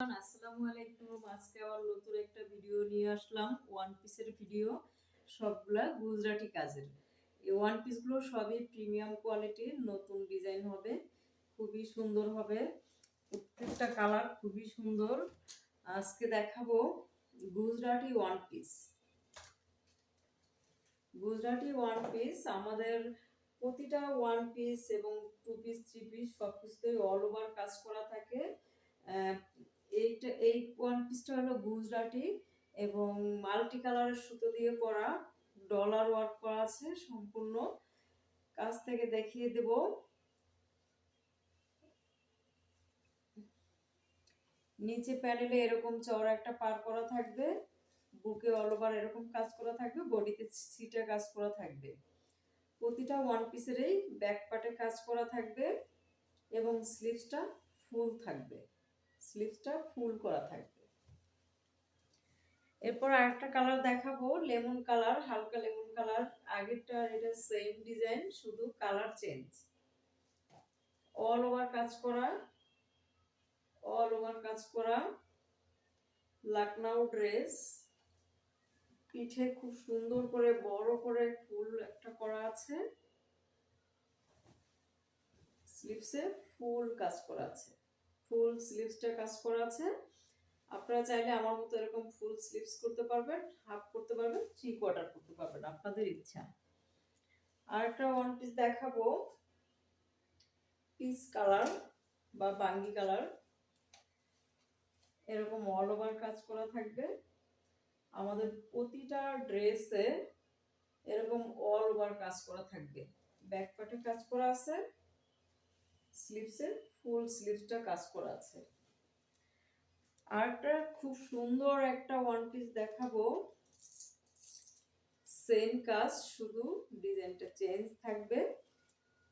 আসসালামু আলাইকুম। আজকে আবার নতুন একটা ভিডিও নিয়ে আসলাম, ওয়ান পিসের ভিডিও, সবগুলা গুজরাটি কাজের। এই ওয়ান পিসগুলো সবই প্রিমিয়াম কোয়ালিটির, নতুন ডিজাইন হবে, খুবই সুন্দর হবে, প্রত্যেকটা কালার খুবই সুন্দর। আজকে দেখাবো Gujarati one piece. Gujarati one piece আমাদের প্রতিটা ওয়ান পিস এবং টু পিস, থ্রি পিস সব কিছুতেই অল ওভার কাজ করা থাকে। এই ওয়ান পিসটা হলো গুজরাটি এবং মাল্টি কালারের সুতো দিয়ে করা, ডলার ওয়ার্ক করা আছে। সম্পূর্ণ কাছ থেকে দেখিয়ে দেব। নিচে প্যানেলে এরকম চওড়া একটা পার করা থাকবে, বুকে অল ওভার এরকম কাজ করা থাকবে, বডিতে সিটে কাজ করা থাকবে। প্রতিটা ওয়ান পিসেরই ব্যাক পার্টে কাজ করা থাকবে এবং স্লিভসটা ফুল থাকবে, স্লিভসটা ফুল করা থাকবে। এরপর আরেকটা কালার দেখাবো, লেমন কালার, হালকা লেমন কালার। আগেরটা আর এটা সেম ডিজাইন, শুধু কালার চেঞ্জ। অল ওভার কাজ করা, অল ওভার কাজ করা লাকনাউ ড্রেস। পিঠে খুব সুন্দর করে বড় করে ফুল একটা করা আছে, স্লিভসে ফুল কাজ করা আছে, ফুল স্লিভসটা কাজ করা আছে। আপনারা চাইলে আমার মতো এরকম ফুল স্লিভস করতে পারবেন, হাফ করতে পারবেন, থ্রি কোয়ার্টার করতে পারবেন, আপনাদের ইচ্ছা। আর একটা ওয়ান পিস দেখাবো, পিস কালার বা বাঙ্গি কালার। এরকম অল ওভার কাজ করা থাকবে আমাদের প্রতিটা ড্রেসে, এরকম অল ওভার কাজ করা থাকবে। ব্যাক পার্টে কাজ করা আছে, স্লিভসে ফুল স্লিভসটা কাজ করা আছে। আরেকটা খুব সুন্দর একটা ওয়ান পিস দেখাবো, সেম কাজ, শুধু ডিজাইনটা চেঞ্জ থাকবে।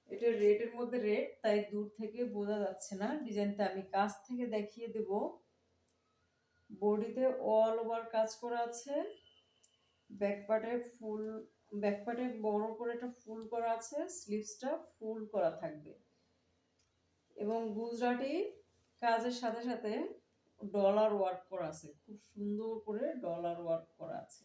এটা রেডের মধ্যে রেড, তাই দূর থেকে বোঝা যাচ্ছে না, ডিজাইনটা আমি কাছ থেকে দেখিয়ে দেব। বডিতে অল ওভার কাজ করা আছে, ব্যাক পার্টে ফুল, ব্যাক পার্টে বড় করে একটা ফুল করা আছে, স্লিভসটা ফুল করা থাকবে এবং গুজরাটি কাজের সাথে সাথে ডলার ওয়ার্ক করা আছে, খুব সুন্দর করে ডলার ওয়ার্ক করা আছে।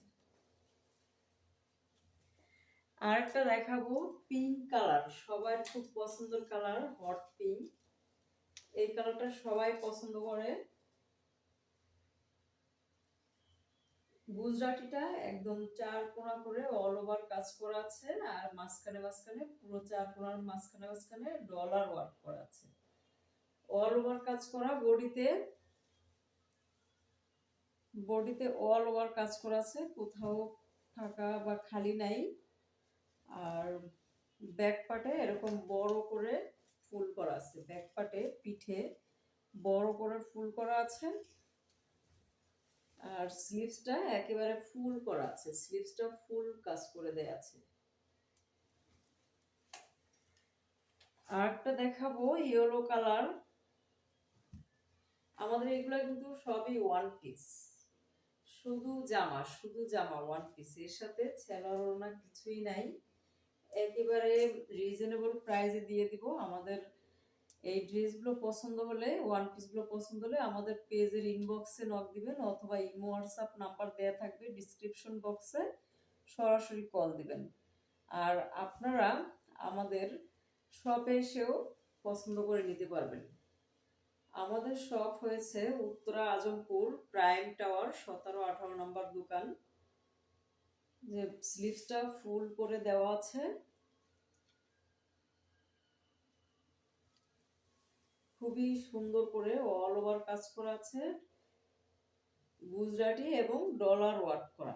আরেকটা দেখাবো, পিঙ্ক কালার, সবার খুব পছন্দের কালার, হট পিঙ্ক। এই কালারটা সবাই পছন্দ করে। গুজরাটিটা একদম চার কোণা করে অল ওভার কাজ করা আছে, আর মাঝখানে মাঝখানে পুরো চার কোণার মাঝখানে মাঝখানে ডলার ওয়ার্ক করা আছে, অল ওভার কাজ করা। বডিতে বডিতে অল ওভার কাজ করা আছে, কোথাও ফাঁকা বা খালি নাই। আর ব্যাক পার্টে এরকম বড় করে ফুল করা আছে, ব্যাক পার্টে পিঠে বড় করে ফুল করা আছে, আর স্লিভসটা একেবারে ফুল করা আছে, স্লিভসটা ফুল কাজ করে দেয়া আছে। আরেকটা দেখাবো, ইয়েলো কালার। আমাদের এগুলো কিন্তু সবই ওয়ান পিস, শুধু জামা, শুধু জামা ওয়ান পিস, এর সাথে ছেঁড়া ওড়না কিছুই নাই, একেবারে রিজনেবল প্রাইসে দিয়ে দিব। আমাদের এই ড্রেসগুলো পছন্দ হলে, ওয়ান পিসগুলো পছন্দ হলে আমাদের পেজের ইনবক্সে নক দিবেন, অথবা ইমো হোয়াটসঅ্যাপ নাম্বার দেয়া থাকবে ডিসক্রিপশন বক্সে, সরাসরি কল দিবেন। আর আপনারা আমাদের শপে এসেও পছন্দ করে নিতে পারবেন। আমাদের শপ হয়েছে উত্তরা আজমপুর প্রাইম টাওয়ার 17-18 নম্বর দোকান। যে স্লিভসটা ফুল করে দেওয়া আছে, খুবই সুন্দর করে অল ওভার কাজ করা আছে, গুজরাটি এবং ডলার ওয়ার্ক করা।